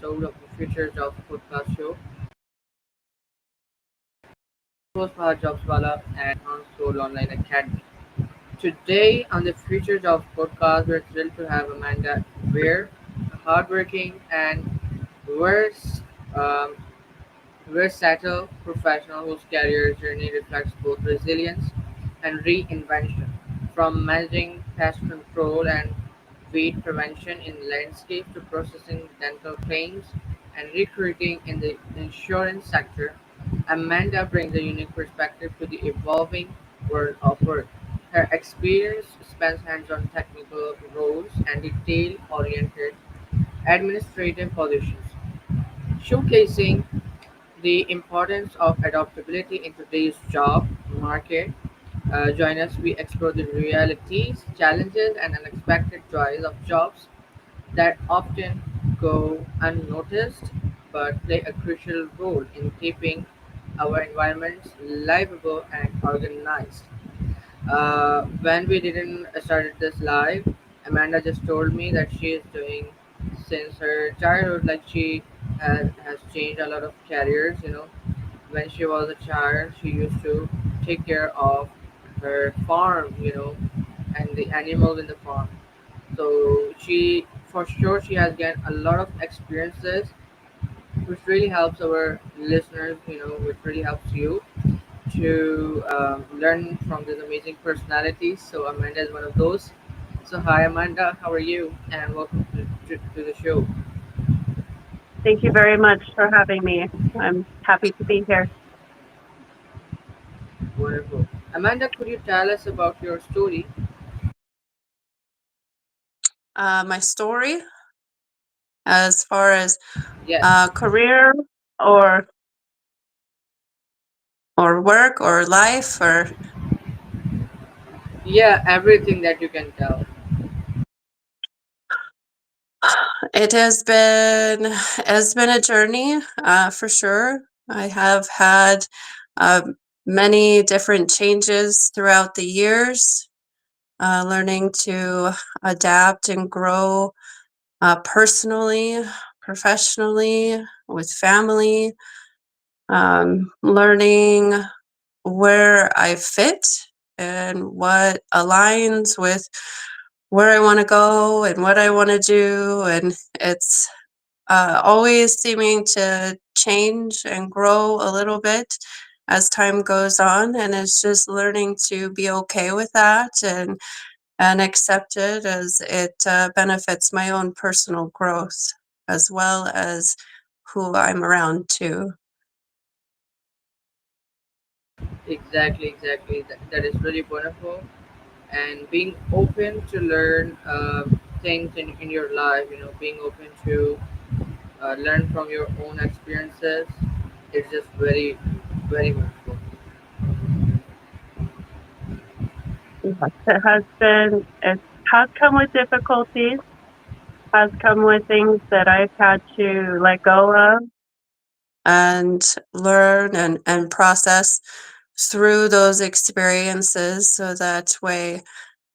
episode of the Future Jobs podcast show. Host Fahad JobsWala and Soul Online Academy. Today on the Future Jobs podcast, we're thrilled to have Amanda Ware, a hardworking and vers- um, versatile professional whose career journey reflects both resilience and reinvention. From managing pest control and weed prevention in landscape to processing dental claims and recruiting in the insurance sector, Amanda brings a unique perspective to the evolving world of work. Her experience spans hands-on technical roles and detail-oriented administrative positions, showcasing the importance of adaptability in today's job market. Join us, we explore the realities, challenges, and unexpected joys of jobs that often go unnoticed but play a crucial role in keeping our environments livable and organized. When we didn't started this live, Amanda just told me that she is doing since her childhood. Like she has changed a lot of careers. When she was a child, she used to take care of her farm. And the animals in the farm. So she, for sure, she has gained a lot of experiences, which really helps our listeners. Which really helps you to learn from these amazing personalities. So Amanda is one of those. So hi Amanda, how are you? And welcome to the show. Thank you very much for having me. I'm happy to be here. Wonderful. Amanda, could you tell us about your story? My story, as far as Yes. career or work or life, or Yeah, everything that you can tell. it has been a journey, for sure. I have had many different changes throughout the years, learning to adapt and grow personally, professionally, with family, learning where I fit and what aligns with where I want to go and what I want to do. And it's always seeming to change and grow a little bit as time goes on. And it's just learning to be okay with that and accept it as it benefits my own personal growth as well as who I'm around too. Exactly, exactly. That is really wonderful. And being open to learn things in your life, being open to learn from your own experiences is just very, very wonderful. Yes, it has come with difficulties, has come with things that I've had to let go of and learn and process through those experiences so that way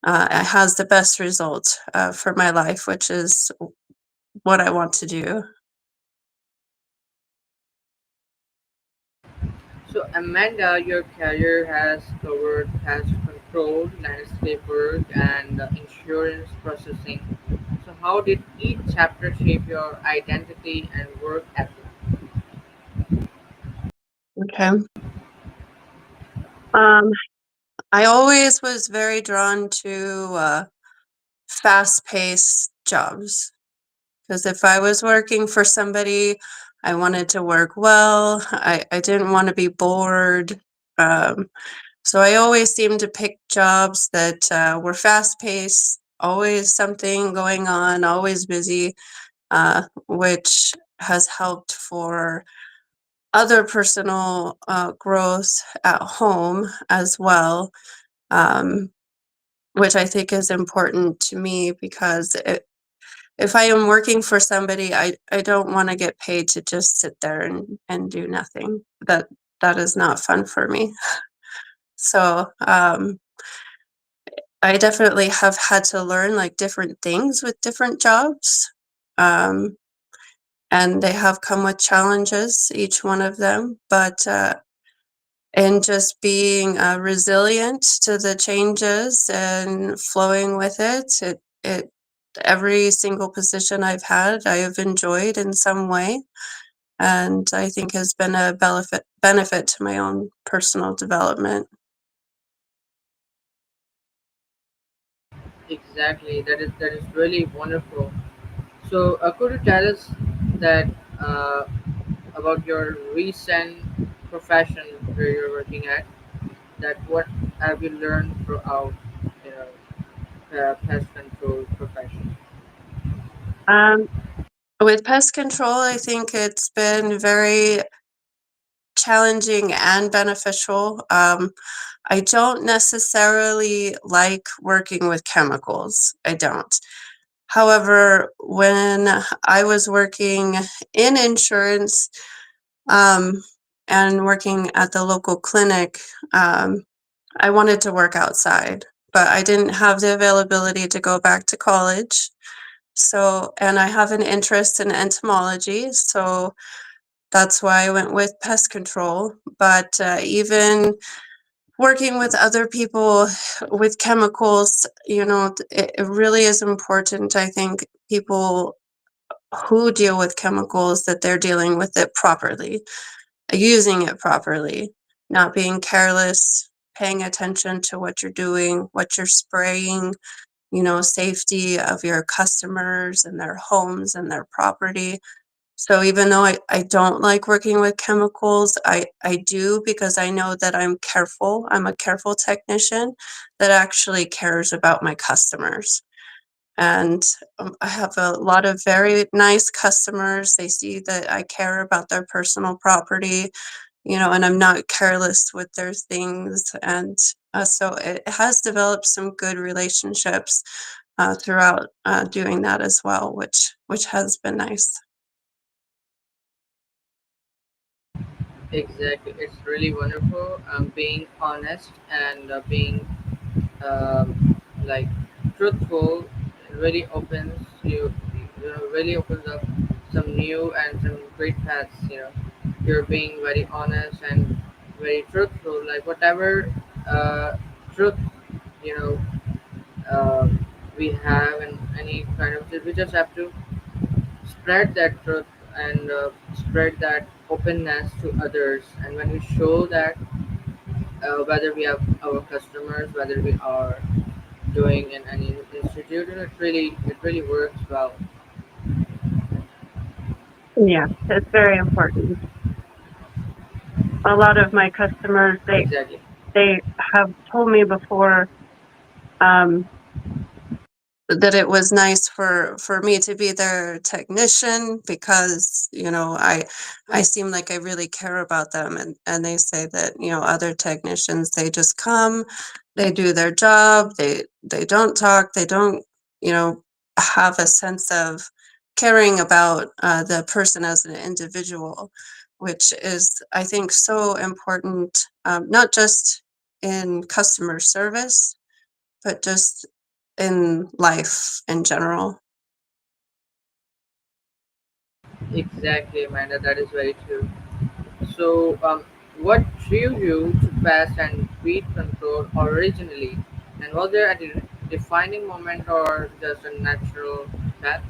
it has the best result for my life, which is what I want to do. So, Amanda, your career has covered pest control, landscape work, and insurance processing. So, how did each chapter shape your identity and work ethic? Okay. Um, I always was very drawn to fast paced jobs. Because if I was working for somebody, I wanted to work well. I didn't want to be bored. Um, so I always seemed to pick jobs that were fast paced, always something going on, always busy, which has helped for other personal growth at home as well, um, which I think is important to me because if I am working for somebody, I don't want to get paid to just sit there and do nothing. That is not fun for me. So I definitely have had to learn like different things with different jobs. Um, and they have come with challenges, each one of them. But and just being resilient to the changes and flowing with it. It every single position I've had, I have enjoyed in some way, and I think has been a benefit to my own personal development. Exactly. That is really wonderful. So, could you tell us that uh, about your recent profession where you're working at? That what have you learned throughout, you know, pest control profession? Um, with pest control, I think it's been very challenging and beneficial. I don't necessarily like working with chemicals. I don't. However, when I was working in insurance, um, and working at the local clinic, um, I wanted to work outside, but I didn't have the availability to go back to college. So, and I have an interest in entomology, so that's why I went with pest control. But even working with other people with chemicals, it really is important. I think people who deal with chemicals that they're dealing with it properly, using it properly, not being careless, paying attention to what you're doing, what you're spraying, safety of your customers and their homes and their property. So even though I don't like working with chemicals, I do because I know that I'm careful. I'm a careful technician that actually cares about my customers. And I have a lot of very nice customers. They see that I care about their personal property, and I'm not careless with their things. And so it has developed some good relationships throughout doing that as well, which has been nice. Exactly, it's really wonderful. Being honest and being like truthful really opens really opens up some new and some great paths. You're being very honest and very truthful. Like whatever truth you know uh, we have and any kind of we just have to spread that truth and spread that openness to others. And when we show that, whether we have our customers, whether we are doing in any institute, and it really works well. Yeah, it's very important. A lot of my customers, Exactly. they have told me before, um, that it was nice for me to be their technician because I seem like I really care about them, and they say that other technicians, they just come, they do their job, they don't talk, they don't you know have a sense of caring about the person as an individual, which is, I think, so important, not just in customer service but just in life in general. Exactly, Amanda. That is very true. So, what drew you to pest and weed control originally, and was there a defining moment or just a natural path?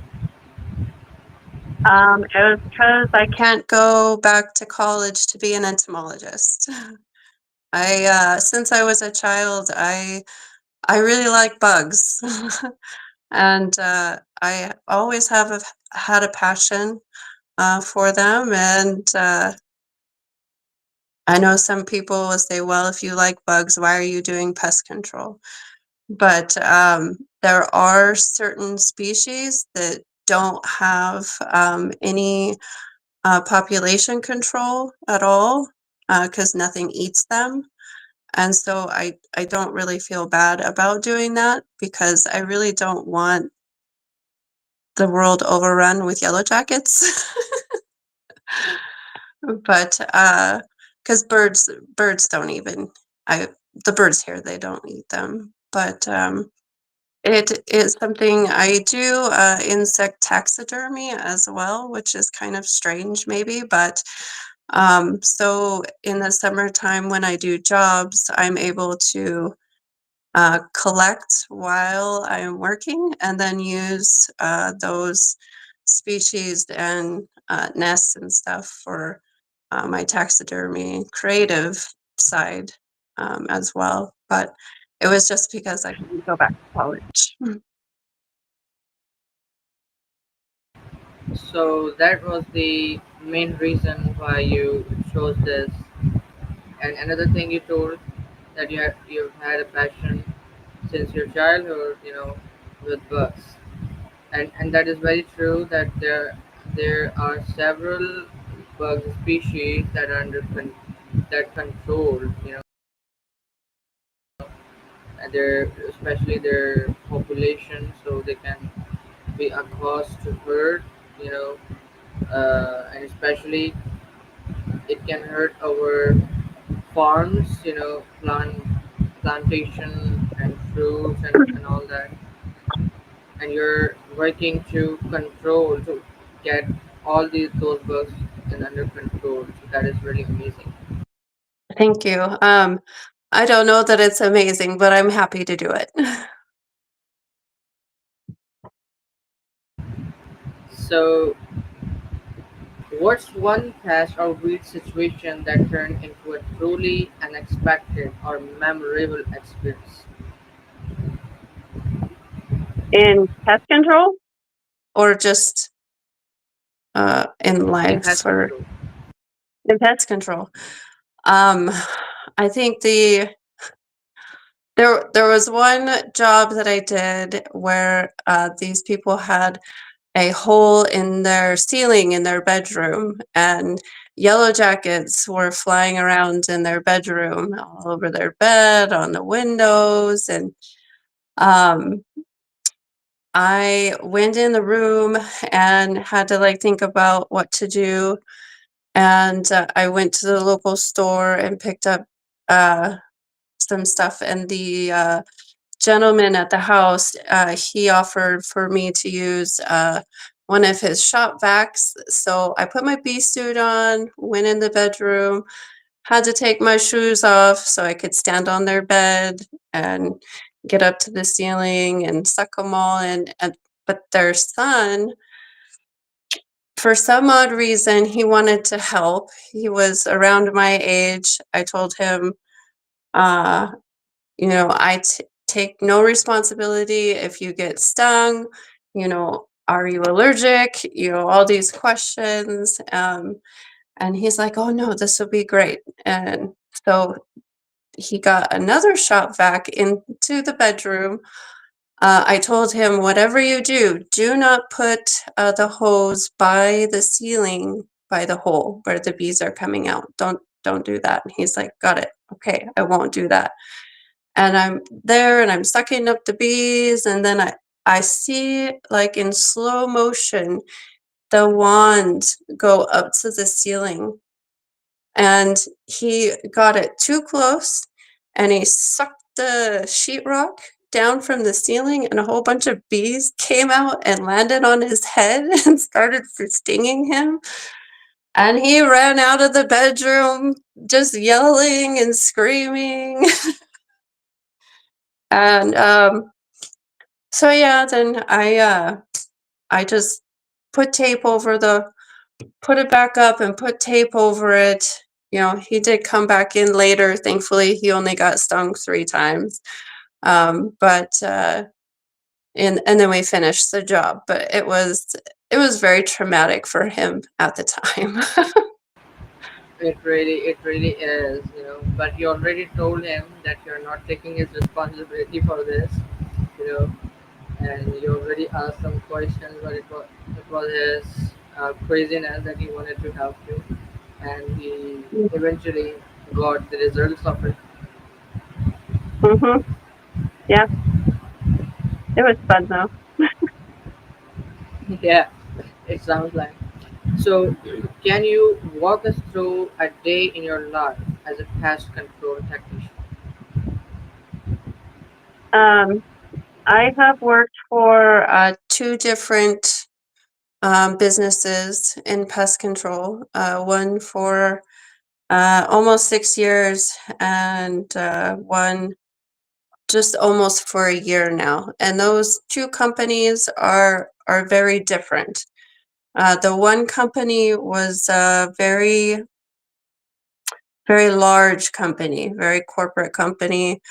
It was because I can't go back to college to be an entomologist. Since I was a child, I really like bugs, and I always had a passion for them. And I know some people will say, "Well, if you like bugs, why are you doing pest control?" But there are certain species that don't have any population control at all because nothing eats them. And so I don't really feel bad about doing that because I really don't want the world overrun with yellow jackets. But because birds don't even, I the birds here, they don't eat them. But It is something I do, insect taxidermy as well, which is kind of strange maybe, but so in the summertime when I do jobs, I'm able to collect while I'm working and then use those species and nests and stuff for my taxidermy creative side as well. But it was just because I couldn't go back to college. So that was the main reason why you chose this. And another thing you told that you've had a passion since your childhood, with bugs. And that is very true that there are several bug species that are that controlled, and their especially their population, so they can be a cause to hurt, you know, and especially it can hurt our farms, plantation and fruits and all that. And you're working to control to get all those bugs in under control. So that is really amazing. Thank you. I don't know that it's amazing, but I'm happy to do it. So, what's one past or weird situation that turned into a truly unexpected or memorable experience In pest control or just in in life pest or control? in pest control? Um, I think there was one job that I did where these people had a hole in their ceiling in their bedroom, and yellow jackets were flying around in their bedroom, all over their bed, on the windows, and um, I went in the room and had to like think about what to do. And I went to the local store and picked up uh, some stuff. And the gentleman at the house, he offered for me to use one of his shop vacs. So I put my bee suit on, went in the bedroom, had to take my shoes off so I could stand on their bed and get up to the ceiling and suck them all in. And but their son, for some odd reason, he wanted to help. He was around my age. I told him, uh, take no responsibility if you get stung. Are you allergic? All these questions. And he's like, oh no, this will be great. And so he got another shop vac into the bedroom. I told him, whatever you do, do not put the hose by the ceiling, by the hole where the bees are coming out. Don't do that. And he's like, got it. Okay, I won't do that. And I'm there and I'm sucking up the bees, and then I see like in slow motion the wand go up to the ceiling, and he got it too close and he sucked the sheetrock down from the ceiling, and a whole bunch of bees came out and landed on his head and started stinging him. And he ran out of the bedroom just yelling and screaming. And so yeah, then I just put tape over the put it back up and put tape over it. He did come back in later. Thankfully, he only got stung 3 times. But and then we finished the job. But it was very traumatic for him at the time. It really is, But you already told him that you're not taking his responsibility for this, you know. And you already asked some questions, but it was his craziness that he wanted to help you, and he eventually got the results of it. Hmm. Yeah, it was fun though. Yeah, it sounds like. So, can you walk us through a day in your life as a pest control technician? Um, I have worked for two different businesses in pest control. One for almost 6 years, and one just almost for a year now. And those two companies are very different. The one company was a very large company, very corporate company,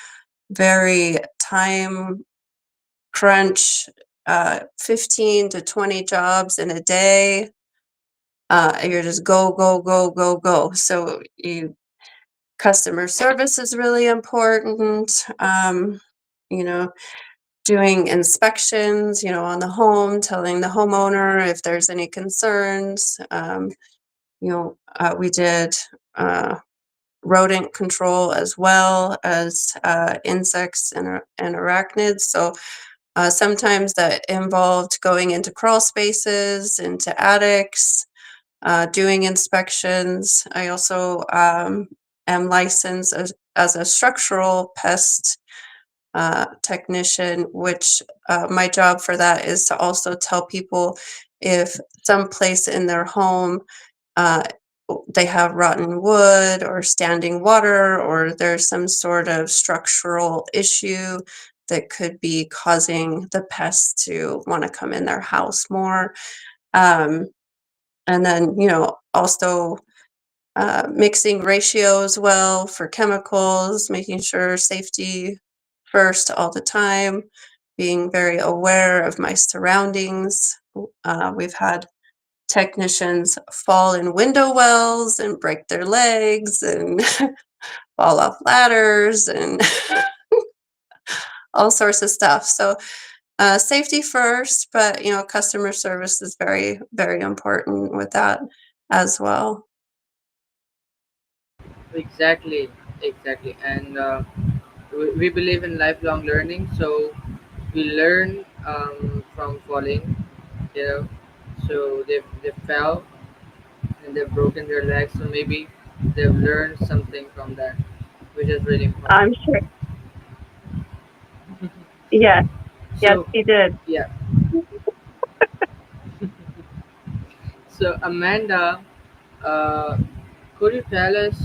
very time crunch, 15 to 20 jobs in a day. You're just go, go, go, go, go. So you customer service is really important. You know, doing inspections, on the home, telling the homeowner if there's any concerns. We did uh, rodent control as well as insects and arachnids. So sometimes that involved going into crawl spaces, into attics, doing inspections. I also am licensed as a structural pest technician, which my job for that is to also tell people if some place in their home uh, they have rotten wood or standing water, or there's some sort of structural issue that could be causing the pests to want to come in their house more. Um, and then, also mixing ratios well for chemicals, making sure safety first all the time, being very aware of my surroundings. We've had technicians fall in window wells and break their legs and fall off ladders and all sorts of stuff. So safety first, but customer service is very, very important with that as well. Exactly, exactly. And we believe in lifelong learning, so we learn from falling, you know. So they fell and they've broken their legs, so maybe they've learned something from that, which is really important. I'm sure. Yes, yes, So he did. yeah, so Amanda, uh, could you tell us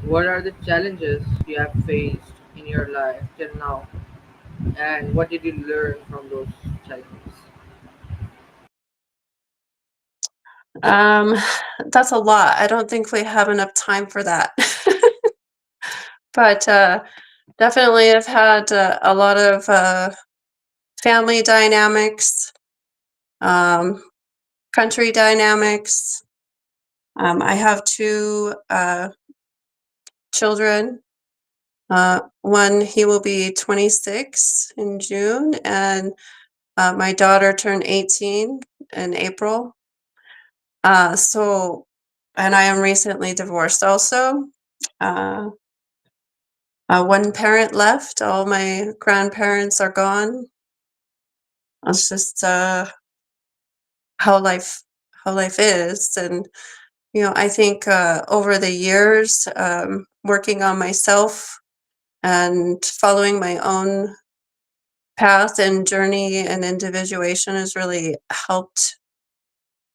what are the challenges you have faced in your life till now, and what did you learn from those challenges? Um, that's a lot. I don't think we have enough time for that. But definitely, I've had a lot of family dynamics, um, country dynamics. I have two children. One, he will be 26 in June, and my daughter turned 18 in April. And I am recently divorced also. Uh, One parent left, all my grandparents are gone. It's just how life how life is. And I think over the years, working on myself and following my own path and journey and individuation has really helped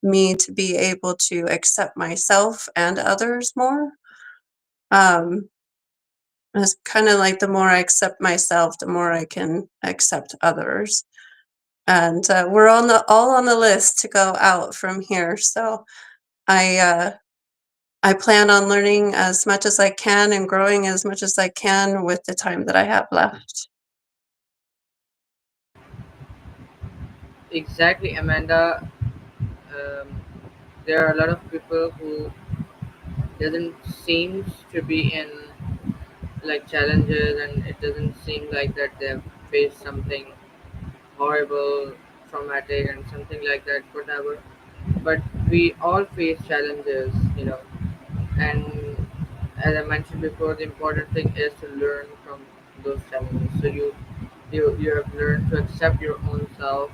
me to be able to accept myself and others more. Um, it's kind of like the more I accept myself, the more I can accept others. And we're all on the list to go out from here. So I I plan on learning as much as I can and growing as much as I can with the time that I have left. Exactly, Amanda. Um, there are a lot of people who doesn't seems to be in like challenges, and it doesn't seem like that they've faced something horrible, traumatic, and something like that, whatever. But we all face challenges, and as I mentioned before, the important thing is to learn from those challenges. So you have learned to accept your own self,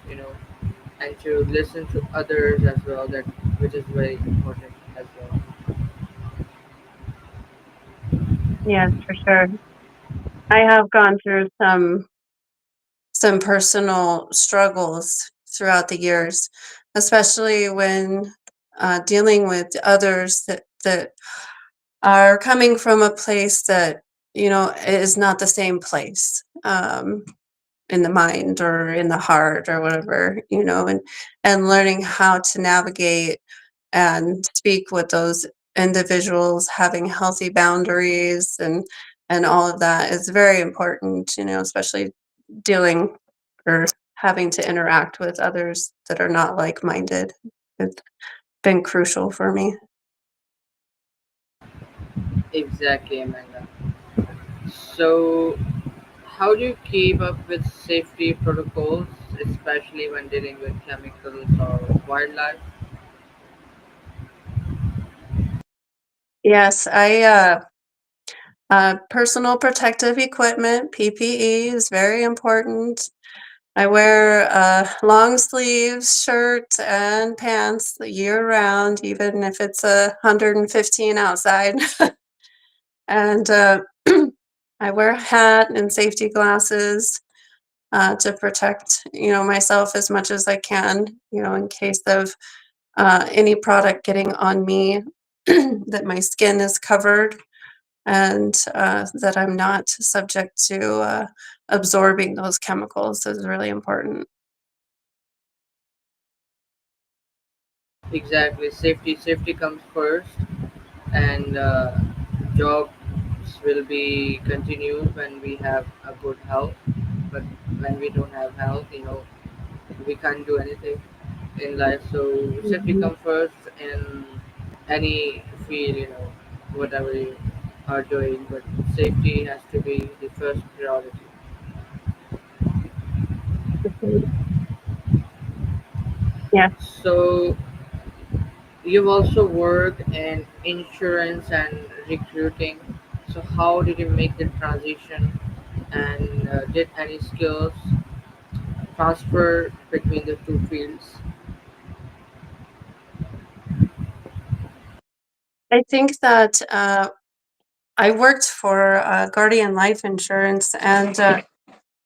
and to listen to others as well. That which is very important as well. Yes, for sure. I have gone through some some personal struggles throughout the years, especially when dealing with others that are coming from a place that, is not the same place. In the mind or in the heart or whatever, and learning how to navigate and speak with those individuals, having healthy boundaries and all of that is very important, especially dealing or having to interact with others that are not like-minded. It's been crucial for me. Exactly, Amanda. So, how do you keep up with safety protocols, especially when dealing with chemicals or wildlife? Yes, personal protective equipment, PPE, is very important. I wear long sleeves shirt and pants year round, even if it's 115 outside. And I wear a hat and safety glasses to protect, myself as much as I can, in case of any product getting on me, that my skin is covered and that I'm not subject to absorbing those chemicals is really important. Exactly, safety comes first, and jobs will be continued when we have a good health. But when we don't have health, we can't do anything in life. So safety Mhm. comes first in any field, whatever you are doing. But safety has to be the first priority. Yeah. So you've also worked in insurance and recruiting. So how did you make the transition, and did any skills transfer between the two fields? I think that I worked for Guardian Life Insurance, and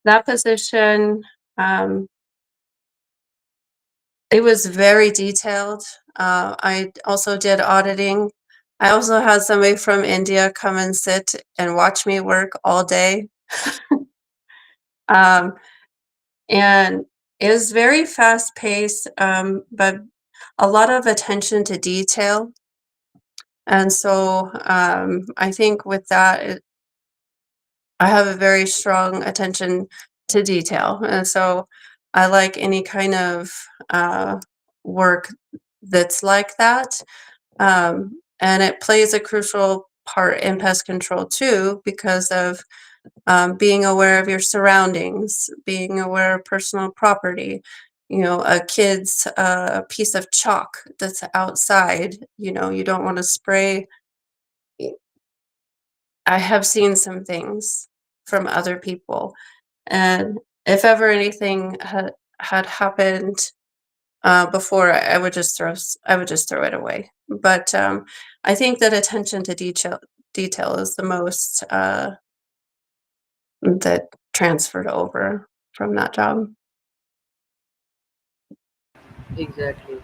that position, um, it was very detailed. I also did auditing. I also had somebody from India come and sit and watch me work all day. Um, and it was very fast paced, but a lot of attention to detail. And so I think with that, I have a very strong attention to detail. And so I like any kind of uh, work that's like that. And it plays a crucial part in pest control too, because of being aware of your surroundings, being aware of personal property. A kid's piece of chalk that's outside, you don't want to spray. I have seen some things from other people, and if ever anything had happened before, I would just throw it away. But I think that attention to detail is the most that transferred over from that job. Exactly.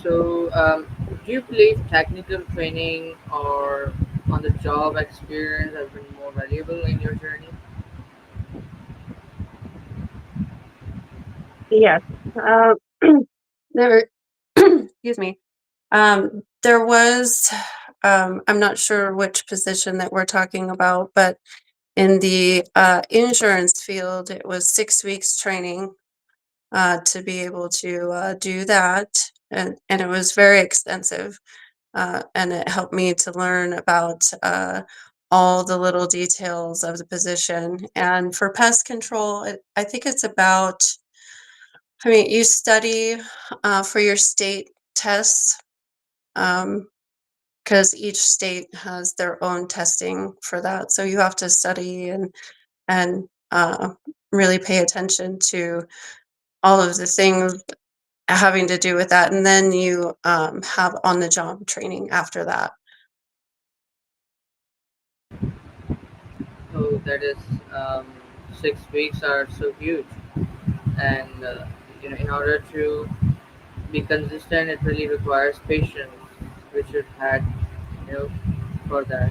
So, do you believe technical training or on the job experience has been more valuable in your journey? Yes. Uh, there, excuse me. There was, I'm not sure which position that we're talking about, but in the insurance field, it was 6 weeks training to be able to do that. And it was very extensive. And it helped me to learn about all the little details of the position. And for pest control, I think it's about, I mean, you study for your state tests, because each state has their own testing for that. So you have to study and really pay attention to all of the things having to do with that. And then you have on the job training after that. So that is um, 6 weeks are so huge, and in order to be consistent, it really requires patience, which it had, you know, for that.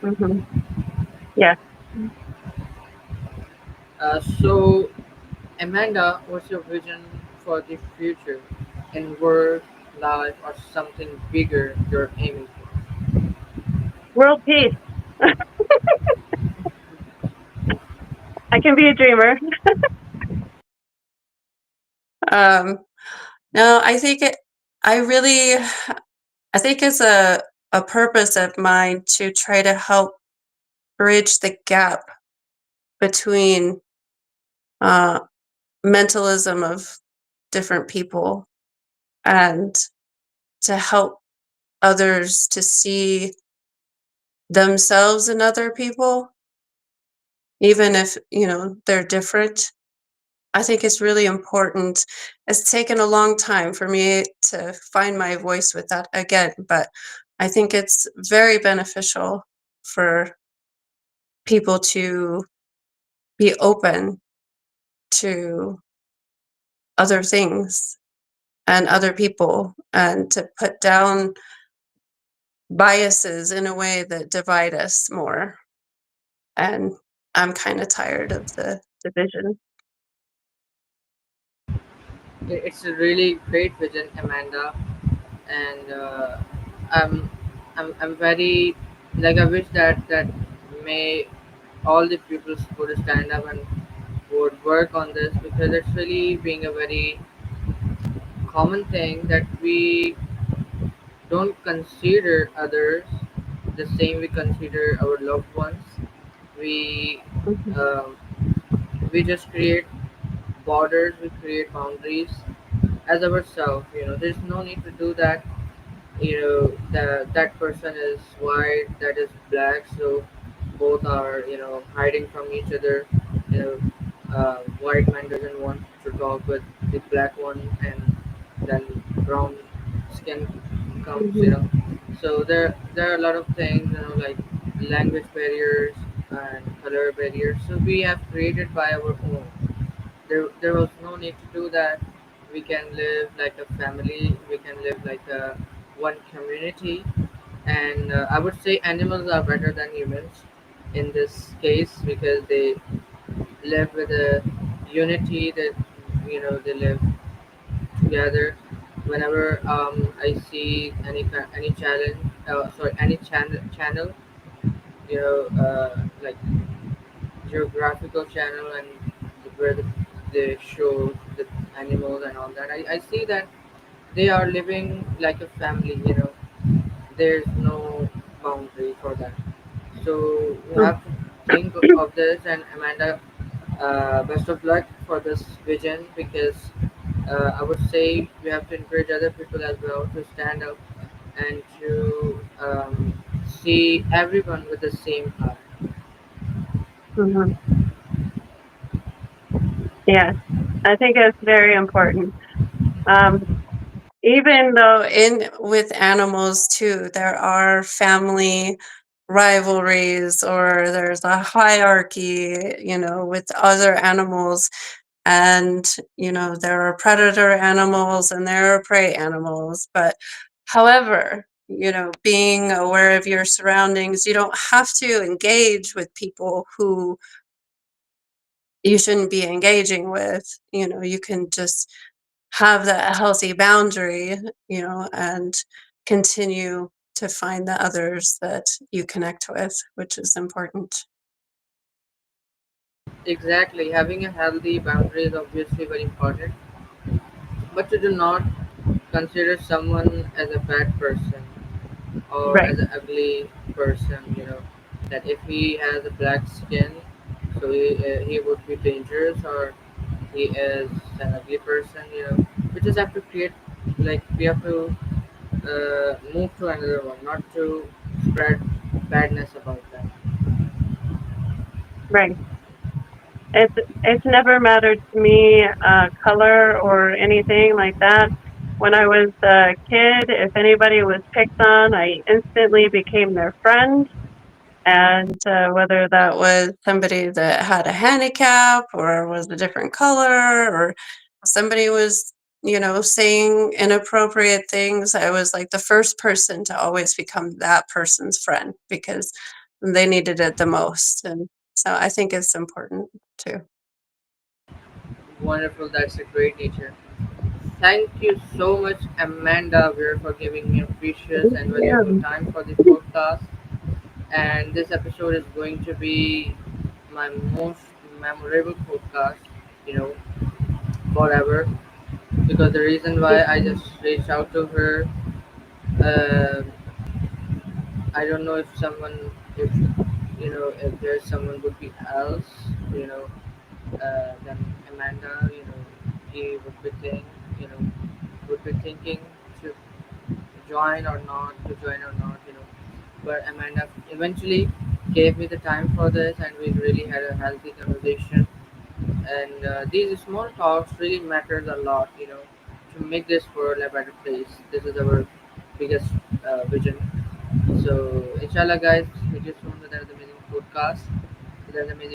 Hmm. Yeah. So, Amanda, what's your vision for the future in work, life, or something bigger you're aiming for? World peace. I can be a dreamer. Um, no, I think it. I really. I think it's a purpose of mine to try to help bridge the gap between uh, mentalism of different people and to help others to see themselves in other people, even if they're different. I think it's really important. It's taken a long time for me to find my voice with that again, but I think it's very beneficial for people to be open to other things and other people and to put down biases in a way that divide us more. And I'm kind of tired of the division. It's a really great vision, Amanda, and I'm, I'm very like I wish that may all the people would stand up and would work on this because it's really being a very common thing that we don't consider others the same we consider our loved ones. We Mhm, um, we just create borders, we create boundaries as ourselves. There's no need to do that. That person is white, that is black, so both are hiding from each other. White man doesn't want to talk with the black one, and then brown skin comes. mhm, So there are a lot of things, like language barriers and color barriers, so we have created by our own. There was no need to do that. We can live like a family, we can live like a one community, and I would say animals are better than humans in this case because they live with a unity that they live together. Whenever I see any challenge, sorry, any channel, like geographical channel, and where they show the animals and all that. I see that they are living like a family. There's no boundary for that. So you mm. have to think of this. And Amanda, best of luck for this vision because I would say we have to encourage other people as well to stand up and to see everyone with the same heart. Mhm. Yeah, I think it's very important. Um, Even though in with animals too, there are family rivalries or there's a hierarchy, with other animals. And, there are predator animals and there are prey animals. But however, being aware of your surroundings, you don't have to engage with people who you shouldn't be engaging with. You can just have that healthy boundary, and continue to find the others that you connect with, which is important. Exactly, having a healthy boundary is obviously very important, but to do not consider someone as a bad person or Right, as an ugly person. That if he has a black skin, so he would be dangerous, or he is an ugly person. We just have to create, like, we have to move to another one, not to spread badness about that. right. It's never mattered to me, color or anything like that. When I was a kid, if anybody was picked on, I instantly became their friend. And whether that was somebody that had a handicap or was a different color or somebody was, saying inappropriate things, I was like the first person to always become that person's friend because they needed it the most. And so I think it's important too. Wonderful, that's a great nature. Thank you so much, Amanda Ware, for giving me a precious and valuable Yeah. time for this podcast. And this episode is going to be my most memorable podcast, you know, forever. Because the reason why I just reached out to her, uh, I don't know if someone, if if there's someone would be else, you know, then Amanda, he would be would be thinking to join or not, But Amanda eventually gave me the time for this, and we really had a healthy conversation. And these small talks really matters a lot, to make this world a better place. This is our biggest vision. So, inshallah, guys, meet you soon with another amazing podcast, with another amazing